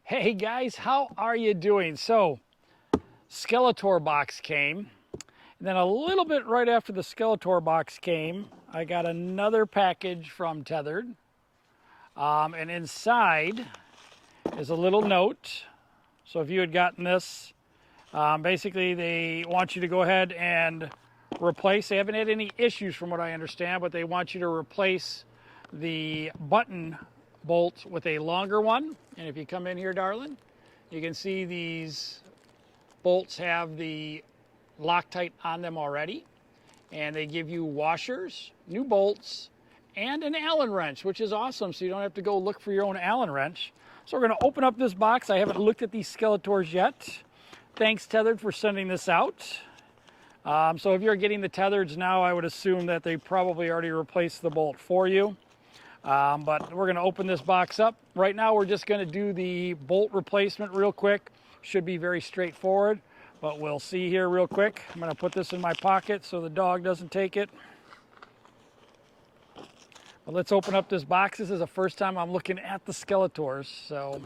Hey guys, how are you doing? So, Skeletor box came, and then a little bit right after the Skeletor box came, I got another package from Tethrd, and inside is a little note. So if you had gotten this, basically they want you to go ahead and replace. They haven't had any issues from what I understand, but they want you to replace the button bolt with a longer one. And if you come in here, darling, you can see these bolts have the Loctite on them already, and they give you washers, new bolts, and an Allen wrench, which is awesome, so you don't have to go look for your own Allen wrench. So we're going to open up this box. I haven't looked at these Skeletors yet. Thanks, Tethrd, for sending this out. So if you're getting the Tethrds now, I would assume that they probably already replaced the bolt for you. But we're going to open this box up. Right now, we're just going to do the bolt replacement real quick. Should be very straightforward, but we'll see here real quick. I'm going to put this in my pocket so the dog doesn't take it. But let's open up this box. This is the first time I'm looking at the Skeletors, so.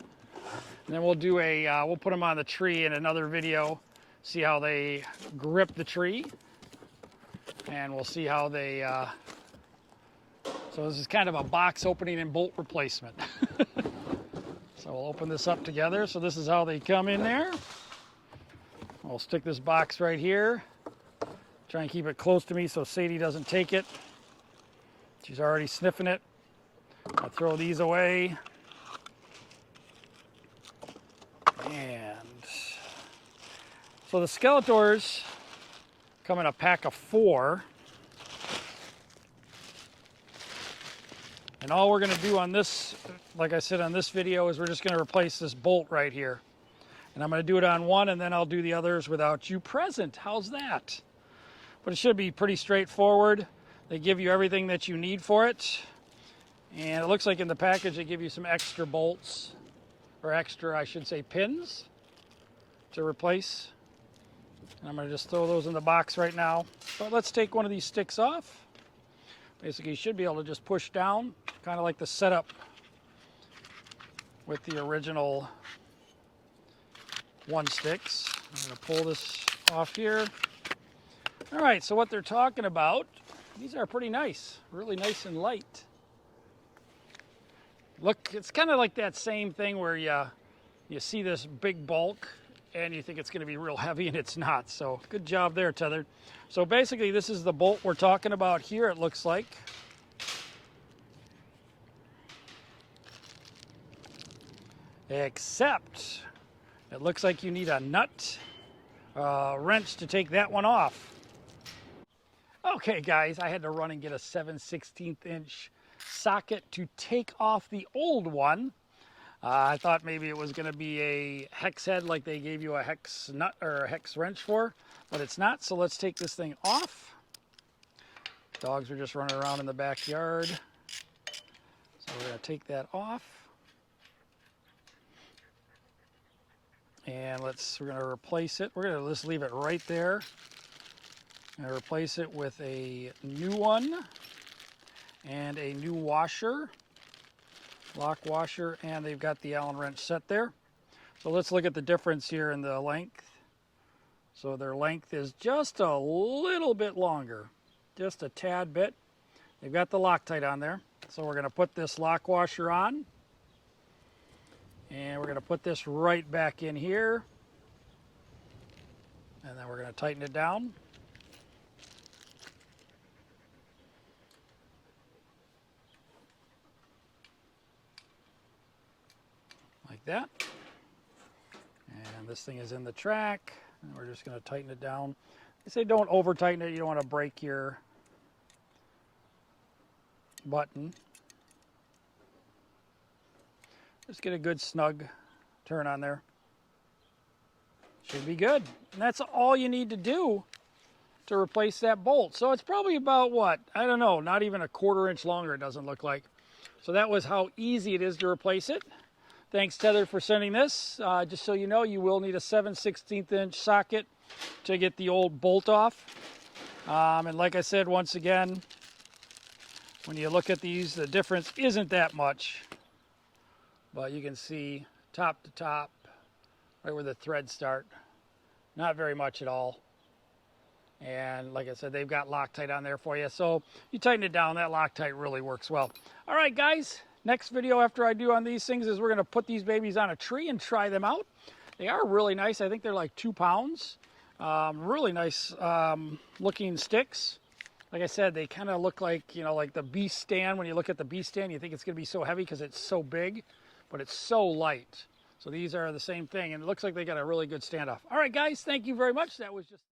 And then we'll do we'll put them on the tree in another video, see how they grip the tree, and we'll see how they, so this is kind of a box opening and bolt replacement. So we'll open this up together. So this is how they come in there. I'll stick this box right here. Try and keep it close to me so Sadie doesn't take it. She's already sniffing it. I'll throw these away. And so the Skeletors come in a pack of 4. And all we're going to do on this, like I said on this video, is we're just going to replace this bolt right here. And I'm going to do it on one, and then I'll do the others without you present. How's that? But it should be pretty straightforward. They give you everything that you need for it. And it looks like in the package they give you some extra bolts, or extra, I should say, pins to replace. And I'm going to just throw those in the box right now. But let's take one of these sticks off. Basically, you should be able to just push down, kind of like the setup with the original 1 sticks. I'm going to pull this off here. All right, so what they're talking about, these are pretty nice, really nice and light. Look, it's kind of like that same thing where you see this big bulk and you think it's going to be real heavy, and it's not. So good job there, Tethrd. So basically, this is the bolt we're talking about here, it looks like. Except, it looks like you need a nut wrench to take that one off. Okay, guys, I had to run and get a 7/16 inch socket to take off the old one. I thought maybe it was going to be a hex head like they gave you a hex nut or a hex wrench for, but it's not. So let's take this thing off. Dogs are just running around in the backyard. So we're going to take that off. And we're going to replace it. We're going to just leave it right there. I'm going to replace it with a new one and a new washer. Lock washer, and they've got the Allen wrench set there. So let's look at the difference here in the length. So their length is just a little bit longer, just a tad bit. They've got the Loctite on there. So we're going to put this lock washer on, and we're going to put this right back in here, and then we're going to tighten it down. Like that. And this thing is in the track, and we're just going to tighten it down. They say don't over tighten it, you don't want to break your button. Just get a good snug turn on there. Should be good. And that's all you need to do to replace that bolt. So it's probably about what? I don't know, not even a 1/4 inch longer, it doesn't look like. So that was how easy it is to replace it. Thanks, Tethrd, for sending this. Just so you know, you will need a 7/16 inch socket to get the old bolt off. And like I said, once again, when you look at these, the difference isn't that much. but you can see top to top, right where the threads start, not very much at all. And like I said, they've got Loctite on there for you. So you tighten it down, that Loctite really works well. All right, guys, next video after I do on these things is we're gonna put these babies on a tree and try them out. They are really nice. I think they're like 2 pounds. Really nice looking sticks. Like I said, they kind of look like, you know, like the beast stand. When you look at the beast stand, you think it's gonna be so heavy because it's so big, but it's so light. So these are the same thing, and it looks like they got a really good standoff. All right, guys, thank you very much. That was just